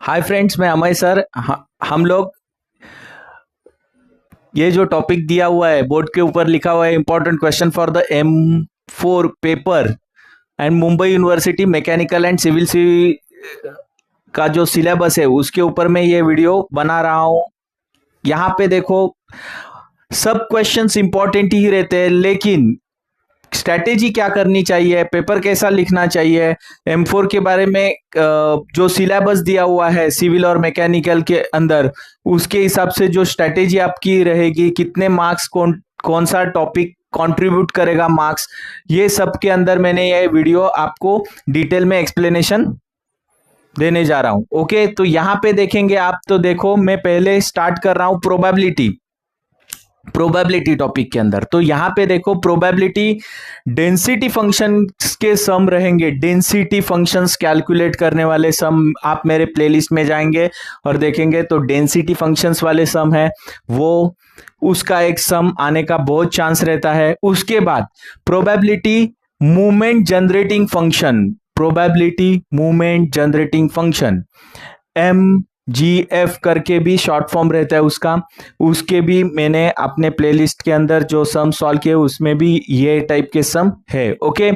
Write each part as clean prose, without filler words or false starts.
Hi friends, मैं Amay sir. हम लोग ये जो टॉपिक दिया हुआ है बोर्ड के ऊपर लिखा हुआ है important question for the M4 paper and Mumbai university mechanical and civil का जो सिलेबस है उसके ऊपर मैं ये वीडियो बना रहा हूँ। यहाँ पे देखो, सब क्वेश्चंस इंपॉर्टेंट ही रहते हैं, लेकिन स्ट्रैटेजी क्या करनी चाहिए, पेपर कैसा लिखना चाहिए, M4 के बारे में जो सिलेबस दिया हुआ है सिविल और मैकेनिकल के अंदर, उसके हिसाब से जो स्ट्रैटेजी आपकी रहेगी, कितने मार्क्स कौन सा टॉपिक कंट्रीब्यूट करेगा मार्क्स, ये सब के अंदर मैंने ये वीडियो आपको डिटेल में एक्सप्लेनेशन देने जा रहा हूं। ओके, तो यहां पे देखेंगे आप, तो देखो मैं पहले स्टार्ट कर रहा हूं प्रोबेबिलिटी टॉपिक के अंदर। तो यहां पे देखो, प्रोबेबिलिटी डेंसिटी फंक्शंस के सम रहेंगे। डेंसिटी फंक्शंस कैलकुलेट करने वाले सम आप मेरे प्लेलिस्ट में जाएंगे और देखेंगे, तो डेंसिटी फंक्शंस वाले सम है वो, उसका एक सम आने का बहुत चांस रहता है। उसके बाद probability movement generating function MGF करके भी शॉर्ट फॉर्म रहता है उसका, उसके भी मैंने अपने प्लेलिस्ट के अंदर जो सम सॉल्व किए उसमें भी ये टाइप के सम है। ओके,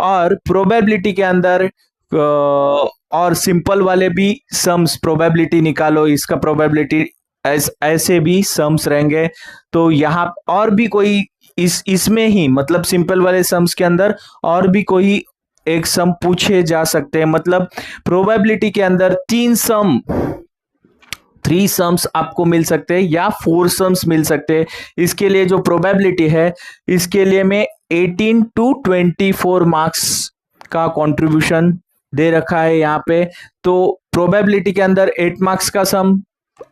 और प्रोबेबिलिटी के अंदर और सिंपल वाले भी सम्स, प्रोबेबिलिटी निकालो इसका, प्रोबेबिलिटी ऐसे भी सम्स रहेंगे। तो यहाँ और भी कोई इसमें ही, मतलब सिंपल वाले सम्स के अंदर और भी कोई एक सम पूछे जा सकते हैं। मतलब प्रोबेबिलिटी के अंदर 3 सम्स आपको मिल सकते हैं या 4 सम्स मिल सकते हैं। इसके लिए जो प्रोबेबिलिटी है, इसके लिए मैं 18 to 24 मार्क्स का कंट्रीब्यूशन दे रखा है यहाँ पे। तो प्रोबेबिलिटी के अंदर 8 मार्क्स का सम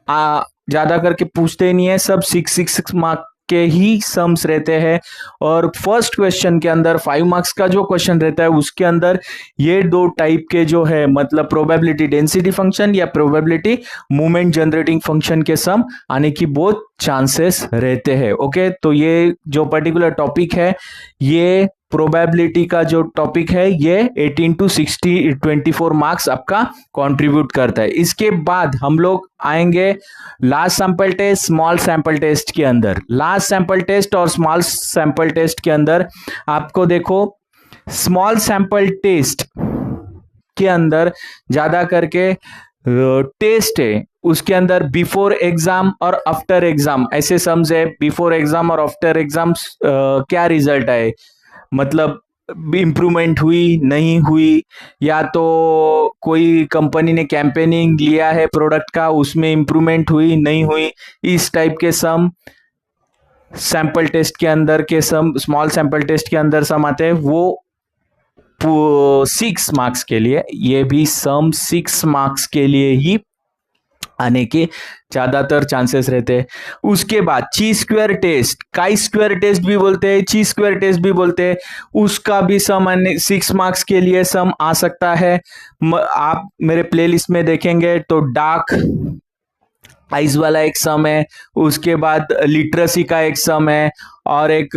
ज्यादा करके पूछते नहीं है, सब 6 मार्क्स के ही सम्स रहते हैं। और फर्स्ट क्वेश्चन के अंदर 5 मार्क्स का जो क्वेश्चन रहता है उसके अंदर ये 2 टाइप के जो है, मतलब प्रोबेबिलिटी डेंसिटी फंक्शन या प्रोबेबिलिटी मूवमेंट जनरेटिंग फंक्शन के सम आने की बहुत चांसेस रहते हैं। ओके, तो ये जो पर्टिकुलर टॉपिक है, ये प्रोबेबिलिटी का जो टॉपिक है, ये 18 to 24 मार्क्स आपका कंट्रीब्यूट करता है। इसके बाद हम लोग आएंगे large sample test, small sample test के अंदर। लार्ज सैंपल टेस्ट और स्मॉल सैंपल टेस्ट के अंदर आपको देखो, स्मॉल सैंपल टेस्ट के अंदर ज्यादा करके टेस्ट है, उसके अंदर बिफोर एग्जाम और आफ्टर एग्जाम ऐसे सम्स है। बिफोर एग्जाम और आफ्टर एग्जाम क्या रिजल्ट आए, मतलब इंप्रूवमेंट हुई नहीं हुई, या तो कोई कंपनी ने कैंपेनिंग लिया है प्रोडक्ट का, उसमें इंप्रूवमेंट हुई नहीं हुई, इस टाइप के सम सैंपल टेस्ट के अंदर के सम, स्मॉल सैंपल टेस्ट के अंदर सम आते हैं। वो 6 मार्क्स के लिए, ये भी सम 6 मार्क्स के लिए ही आने के ज्यादातर चांसेस रहते हैं। उसके बाद chi square test, chi square test भी बोलते हैं, ची स्क्वायर टेस्ट भी बोलते हैं, उसका भी सम 6 मार्क्स के लिए सम आ सकता है। आप मेरे प्लेलिस्ट में देखेंगे तो डार्क आइज वाला एक सम है, उसके बाद लिटरेसी का एक सम है, और एक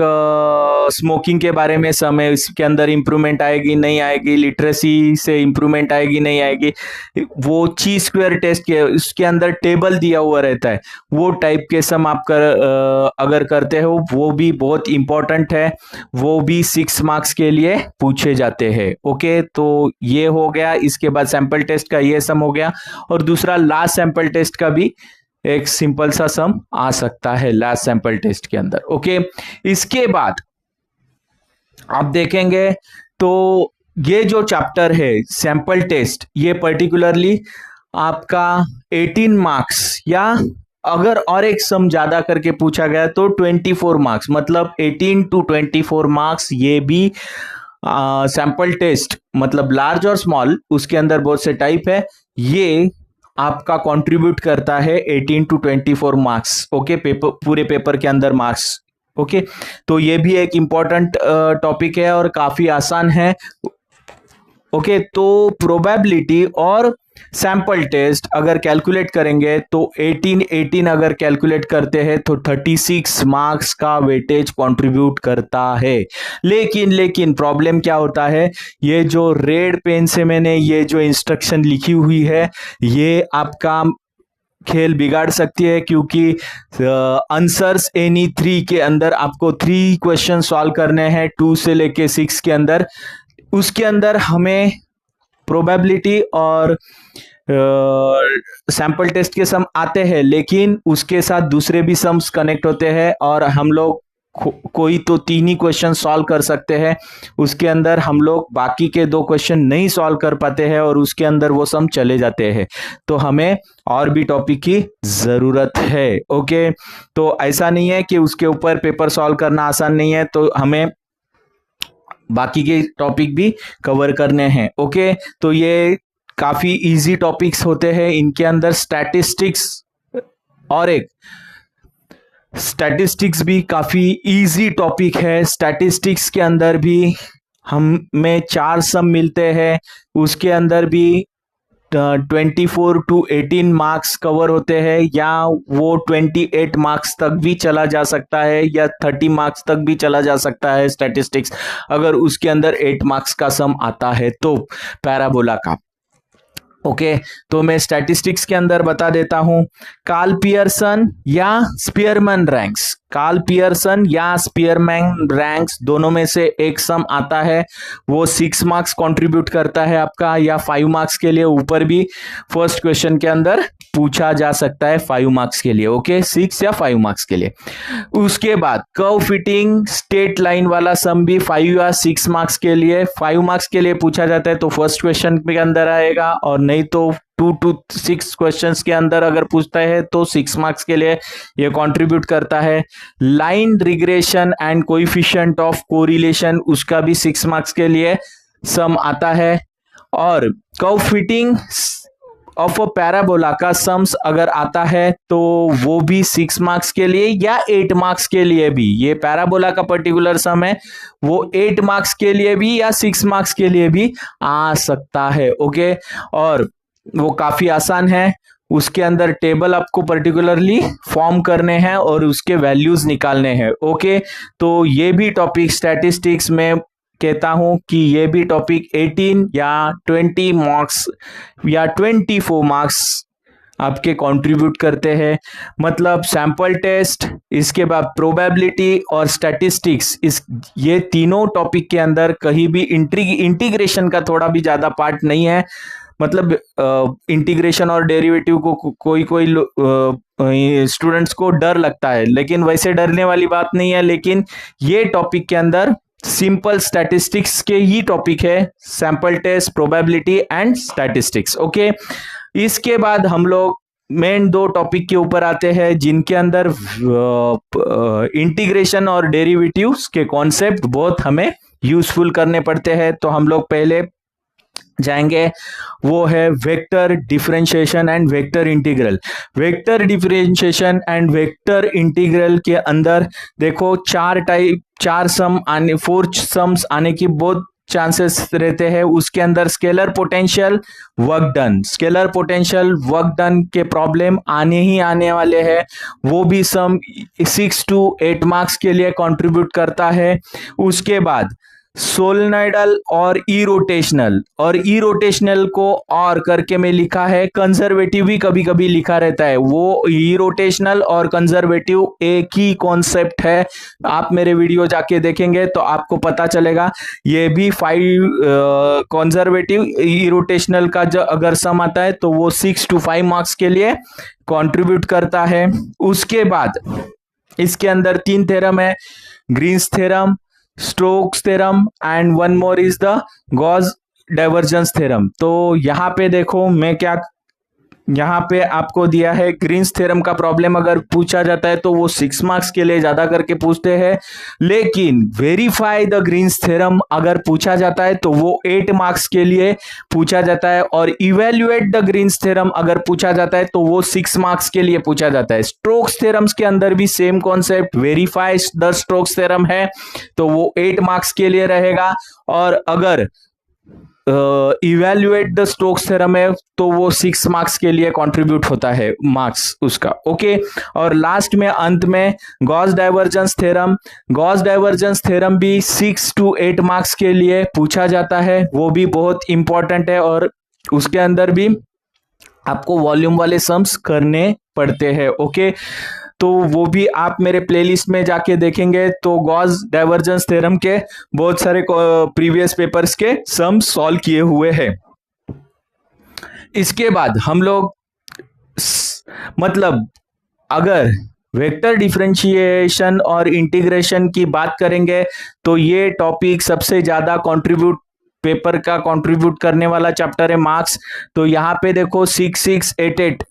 स्मोकिंग के बारे में सम है, इसके अंदर इंप्रूवमेंट आएगी नहीं आएगी, लिटरेसी से इंप्रूवमेंट आएगी नहीं आएगी। वो ची स्क्वायर टेस्ट के उसके अंदर टेबल दिया हुआ रहता है, वो टाइप के सम आप अगर करते हो, वो भी बहुत इंपॉर्टेंट है, वो भी 6 मार्क्स के लिए पूछे जाते हैं। ओके, तो ये हो गया। इसके बाद सैंपल टेस्ट का ये सम हो गया, और दूसरा लास्ट सैंपल टेस्ट का भी एक सिंपल सा सम आ सकता है लास्ट सैंपल टेस्ट के अंदर। ओके, इसके बाद आप देखेंगे तो ये जो चैप्टर है सैंपल टेस्ट, ये पर्टिकुलरली आपका 18 मार्क्स, या अगर और एक सम ज्यादा करके पूछा गया तो 24 मार्क्स, मतलब 18 to 24 मार्क्स। ये भी सैंपल टेस्ट, मतलब लार्ज और स्मॉल, उसके अंदर बहुत से टाइप है, ये आपका कंट्रीब्यूट करता है 18 to 24 मार्क्स। ओके, पेपर, पूरे पेपर के अंदर मार्क्स। ओके, तो ये भी एक इंपॉर्टेंट टॉपिक है और काफी आसान है। ओके, तो प्रोबेबिलिटी और सैंपल टेस्ट अगर कैलकुलेट करेंगे तो 18 अगर कैलकुलेट करते हैं तो 36 मार्क्स का वेटेज कंट्रीब्यूट करता है। लेकिन प्रॉब्लम क्या होता है, ये जो रेड पेन से मैंने ये जो इंस्ट्रक्शन लिखी हुई है ये आपका खेल बिगाड़ सकती है, क्योंकि आंसर्स एनी 3 के अंदर आपको 3 क्वेश्चन सॉल्व करने हैं 2 से लेके 6 के अंदर। उसके अंदर हमें प्रोबेबिलिटी और सैंपल टेस्ट के सम आते हैं, लेकिन उसके साथ दूसरे भी सम्स कनेक्ट होते हैं और हम लोग कोई तो 3 ही क्वेश्चन सॉल्व कर सकते हैं। उसके अंदर हम लोग बाकी के 2 क्वेश्चन नहीं सॉल्व कर पाते हैं और उसके अंदर वो सम चले जाते हैं। तो हमें और भी टॉपिक की जरूरत है। ओके, तो ऐसा नहीं है कि उसके ऊपर पेपर सॉल्व करना आसान नहीं है, तो हमें बाकी के टॉपिक भी कवर करने हैं। ओके, तो ये काफी इजी टॉपिक्स होते हैं। इनके अंदर स्टैटिस्टिक्स और एक स्टैटिस्टिक्स भी काफी इजी टॉपिक है। स्टैटिस्टिक्स के अंदर भी हमें 4 सम मिलते हैं। उसके अंदर भी 24 to 18 मार्क्स कवर होते हैं, या वो 28 मार्क्स तक भी चला जा सकता है या 30 मार्क्स तक भी चला जा सकता है स्टैटिस्टिक्स, अगर उसके अंदर 8 मार्क्स का सम आता है तो पैराबोला का। ओके, तो मैं स्टैटिस्टिक्स के अंदर बता देता हूं, कार्ल पियर्सन या स्पीयरमैन रैंक्स, कार्ल पियर्सन या स्पीयरमैन रैंक्स दोनों में से एक सम आता है, वो 6 मार्क्स कंट्रीब्यूट करता है आपका, या 5 मार्क्स के लिए ऊपर भी फर्स्ट क्वेश्चन के अंदर पूछा जा सकता है 5 मार्क्स के लिए। ओके, 6 या 5 मार्क्स के लिए। उसके बाद कर्व फिटिंग स्ट्रेट लाइन वाला सम भी 5 या 6 मार्क्स के लिए, 5 मार्क्स के लिए पूछा जाता है तो फर्स्ट क्वेश्चन के अंदर आएगा, और नहीं तो 2 to 6 क्वेश्चंस के अंदर अगर पूछता है तो 6 मार्क्स के लिए ये कंट्रीब्यूट करता है। Line regression and coefficient of correlation, उसका भी 6 मार्क्स के लिए सम आता है। और curve fitting of a parabola का सम्स अगर आता है तो वो भी 6 मार्क्स के लिए या 8 मार्क्स के लिए भी, ये पैराबोला का पर्टिकुलर सम है, वो 8 मार्क्स के लिए भी या 6 मार्क्स के लिए भी आ सकता है। ओके, और वो काफी आसान है। उसके अंदर टेबल आपको पर्टिकुलरली फॉर्म करने हैं और उसके वैल्यूज निकालने हैं। ओके, तो ये भी टॉपिक स्टैटिस्टिक्स में कहता हूं कि ये भी टॉपिक 18 या 20 मार्क्स या 24 मार्क्स आपके कंट्रीब्यूट करते हैं। मतलब सैंपल टेस्ट, इसके बाद प्रोबेबिलिटी और स्टैटिस्टिक्स, इस ये तीनों टॉपिक के अंदर कहीं भी इंटीग्रेशन का थोड़ा भी ज्यादा पार्ट नहीं है। मतलब इंटीग्रेशन और डेरिवेटिव को कोई स्टूडेंट्स को डर लगता है, लेकिन वैसे डरने वाली बात नहीं है। लेकिन ये टॉपिक के अंदर सिंपल स्टैटिस्टिक्स के ही टॉपिक है, sample test, probability and statistics. Okay, इसके बाद हम लोग मेन 2 टॉपिक के ऊपर आते हैं जिनके अंदर इंटीग्रेशन और डेरिवेटिव्स के कॉन्सेप्ट बहुत हमें यूजफुल करने पड़ते हैं। तो हम लोग पहले जाएंगे, वो है vector differentiation and vector integral. Vector differentiation and vector integral के अंदर देखो 4 सम आने, 4 सम्स आने की बहुत चांसेस रहते हैं। उसके अंदर scalar potential work done, scalar potential work done के प्रॉब्लम आने वाले हैं, वो भी सम 6 to 8 मार्क्स के लिए कंट्रीब्यूट करता है। उसके बाद सोलेनॉइडल और इरोटेशनल, और इरोटेशनल को और करके में लिखा है, कंजर्वेटिव भी कभी कभी लिखा रहता है, वो इरोटेशनल और कंजर्वेटिव एक ही कॉन्सेप्ट है। आप मेरे वीडियो जाके देखेंगे तो आपको पता चलेगा। ये भी 5 कंजर्वेटिव इरोटेशनल का जो अगर सम आता है तो वो 6 to 5 मार्क्स के लिए कंट्रीब्यूट करता है। उसके बाद इसके अंदर 3 थ्योरम है, Green's theorem, Stokes theorem and one more is the Gauss divergence theorem. तो यहाँ पे देखो मैं क्या, यहाँ पे आपको दिया है ग्रीन्स थ्योरम का प्रॉब्लम अगर पूछा जाता है तो वो 6 मार्क्स के लिए ज्यादा करके पूछते हैं, लेकिन वेरीफाई द ग्रीन्स थ्योरम अगर पूछा जाता है तो वो 8 मार्क्स के लिए पूछा जाता है, और इवेल्युएट द ग्रीन्स थ्योरम अगर पूछा जाता है तो वो 6 मार्क्स के लिए पूछा जाता है। स्टोक्स थ्योरम्स के अंदर भी same concept, verify the Stokes theorem है तो वो 8 मार्क्स के लिए रहेगा, और अगर इवेल्युएट द स्टोक्स थ्योरम है तो वो 6 मार्क्स के लिए कंट्रीब्यूट होता है मार्क्स उसका। ओके, और लास्ट में अंत में Gauss divergence theorem, Gauss divergence theorem भी 6 to 8 मार्क्स के लिए पूछा जाता है, वो भी बहुत इंपॉर्टेंट है और उसके अंदर भी आपको वॉल्यूम वाले सम्स करने पड़ते हैं। ओके, तो वो भी आप मेरे प्लेलिस्ट में जाके देखेंगे तो गॉस डाइवर्जेंस थ्योरम के बहुत सारे प्रीवियस पेपर्स के सम सॉल्व किए हुए हैं। इसके बाद हम लोग मतलब अगर वेक्टर डिफरेंशिएशन और इंटीग्रेशन की बात करेंगे तो ये टॉपिक सबसे ज्यादा कंट्रीब्यूट पेपर का कंट्रीब्यूट करने वाला चैप्टर है मार्क्स। तो यहाँ पे देखो 6, 6, 8, 8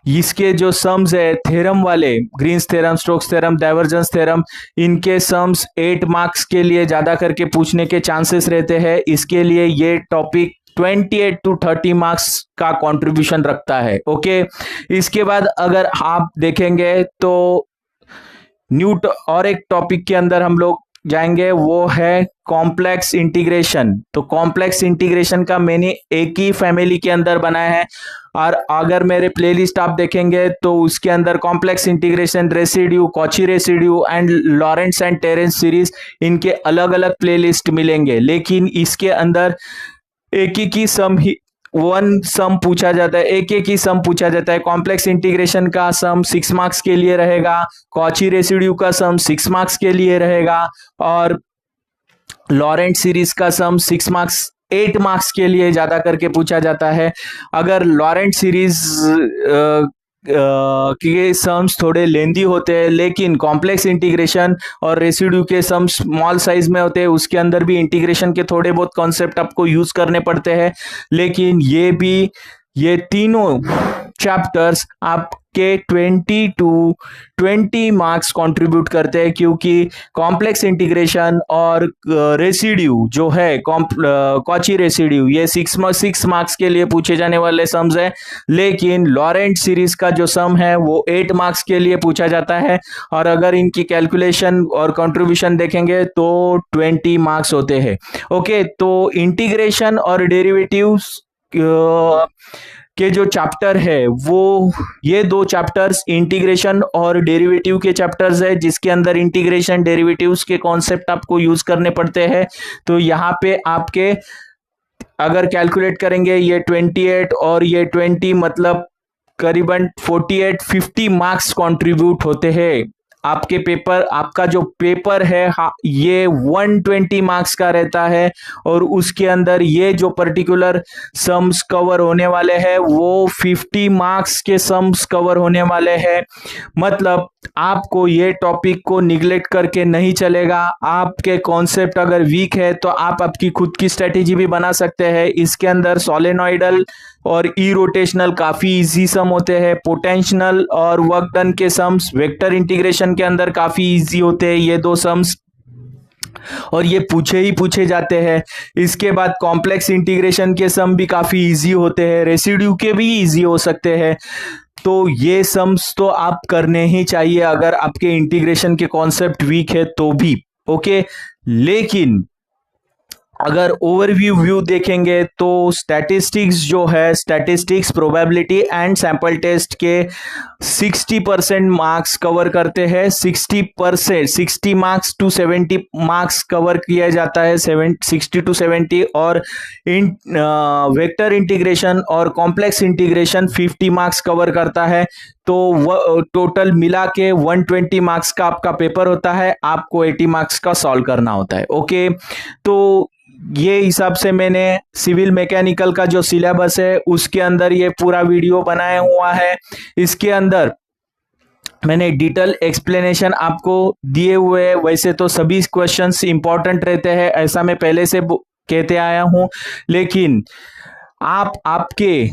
इसके जो सम्स है थ्योरम वाले, Green's theorem, Stokes theorem, divergence theorem, इनके सम्स 8 मार्क्स के लिए ज्यादा करके पूछने के चांसेस रहते हैं। इसके लिए ये टॉपिक 28 to 30 मार्क्स का कंट्रीब्यूशन रखता है। ओके, इसके बाद अगर आप देखेंगे तो न्यू और एक टॉपिक के अंदर हम लोग जाएंगे, वो है कॉम्प्लेक्स इंटीग्रेशन। तो कॉम्प्लेक्स इंटीग्रेशन का मैंने एक ही फैमिली के अंदर बनाया है और अगर मेरे प्लेलिस्ट आप देखेंगे तो उसके अंदर complex integration, residue, Cauchy residue and Laurent's and Taylor's series, इनके अलग अलग प्लेलिस्ट मिलेंगे। लेकिन इसके अंदर एक ही सम ही वन सम पूछा जाता है, एक ही सम पूछा जाता है। कॉम्प्लेक्स इंटीग्रेशन का सम 6 मार्क्स के लिए रहेगा, कॉची रेसिड्यू का सम 6 मार्क्स के लिए रहेगा और लॉरेंट सीरीज का सम 6 मार्क्स 8 मार्क्स के लिए ज्यादा करके पूछा जाता है। अगर लॉरेंट सीरीज के सम्स थोड़े लेंदी होते हैं लेकिन कॉम्प्लेक्स इंटीग्रेशन और रेसिड्यू के सम्स स्मॉल साइज में होते हैं, उसके अंदर भी इंटीग्रेशन के थोड़े बहुत कॉन्सेप्ट आपको यूज करने पड़ते हैं। लेकिन ये तीनों चैप्टर्स आपके 20 to 20 मार्क्स कंट्रीब्यूट करते हैं क्योंकि कॉम्प्लेक्स इंटीग्रेशन और रेसिड्यू जो है कॉची रेसिड्यू, ये 6 मार्क्स के लिए पूछे जाने वाले सम्स है। लेकिन लॉरेंट सीरीज का जो सम है वो 8 मार्क्स के लिए पूछा जाता है और अगर इनकी कैलकुलेशन और कंट्रीब्यूशन देखेंगे तो 20 मार्क्स होते हैं। ओके, तो इंटीग्रेशन और डेरिवेटिव्स के जो चैप्टर है वो ये 2 चैप्टर्स इंटीग्रेशन और डेरिवेटिव के चैप्टर्स है, जिसके अंदर इंटीग्रेशन डेरिवेटिव्स के कॉन्सेप्ट आपको यूज करने पड़ते हैं। तो यहाँ पे आपके अगर कैलकुलेट करेंगे ये 28 और ये 20 मतलब करीबन 48-50 मार्क्स कंट्रीब्यूट होते हैं आपके पेपर। आपका जो पेपर है ये 120 मार्क्स का रहता है और उसके अंदर ये जो पर्टिकुलर सम्स कवर होने वाले हैं वो 50 मार्क्स के सम्स कवर होने वाले हैं। मतलब आपको ये टॉपिक को निगलेक्ट करके नहीं चलेगा। आपके कॉन्सेप्ट अगर वीक है तो आप आपकी खुद की स्ट्रेटेजी भी बना सकते हैं। इसके अंदर सोलेनॉइडल और ई रोटेशनल काफी इजी सम होते हैं। पोटेंशियल और वर्क डन के सम्स वेक्टर इंटीग्रेशन के अंदर काफी इजी होते हैं ये 2 सम्स और ये पूछे जाते हैं। इसके बाद कॉम्प्लेक्स इंटीग्रेशन के सम भी काफी इजी होते हैं, रेसिड्यू के भी इजी हो सकते हैं। तो ये सम्स तो आप करने ही चाहिए अगर आपके इंटीग्रेशन के कॉन्सेप्ट वीक है तो भी। ओके, लेकिन अगर ओवरव्यू देखेंगे तो स्टैटिस्टिक्स जो है, statistics, probability and sample test के 60% मार्क्स कवर करते हैं। 60%, 60 मार्क्स टू 70 मार्क्स कवर किया जाता है, 60 to 70। और वेक्टर इंटीग्रेशन और कॉम्प्लेक्स इंटीग्रेशन 50 मार्क्स कवर करता है। तो टोटल मिला के 120 मार्क्स का आपका पेपर होता है, आपको 80 मार्क्स का सॉल्व करना होता है। ओके, तो ये हिसाब से मैंने सिविल मैकेनिकल का जो सिलेबस है उसके अंदर ये पूरा वीडियो बनाया हुआ है। इसके अंदर मैंने डिटेल एक्सप्लेनेशन आपको दिए हुए हैं। वैसे तो सभी क्वेश्चंस इंपॉर्टेंट रहते हैं, ऐसा मैं पहले से कहते आया हूं, लेकिन आपके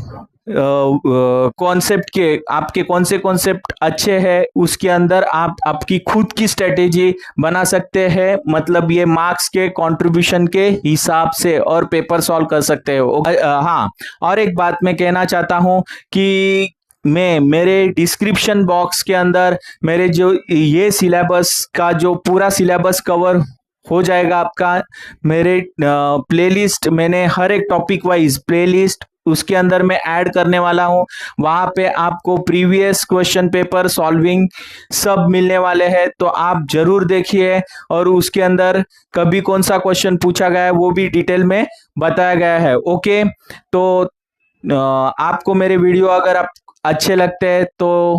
कॉन्सेप्ट के आपके कौन से कॉन्सेप्ट अच्छे हैं उसके अंदर आप आपकी खुद की स्ट्रेटेजी बना सकते हैं। मतलब ये मार्क्स के कंट्रीब्यूशन के हिसाब से और पेपर सॉल्व कर सकते हो। हाँ, और एक बात मैं कहना चाहता हूं कि मैं मेरे डिस्क्रिप्शन बॉक्स के अंदर मेरे जो ये सिलेबस का जो पूरा सिलेबस कवर हो जाएगा आपका। मेरे प्लेलिस्ट मैंने हर एक टॉपिक वाइज प्लेलिस्ट उसके अंदर मैं ऐड करने वाला हूं। वहां पे आपको प्रीवियस क्वेश्चन पेपर सॉल्विंग सब मिलने वाले हैं, तो आप जरूर देखिए। और उसके अंदर कभी कौन सा क्वेश्चन पूछा गया है वो भी डिटेल में बताया गया है। ओके, तो आपको मेरे वीडियो अगर आप अच्छे लगते हैं तो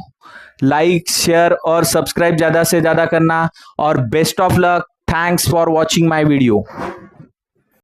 लाइक शेयर और सब्सक्राइब ज्यादा से ज्यादा करना। और best of luck, thanks for watching my video.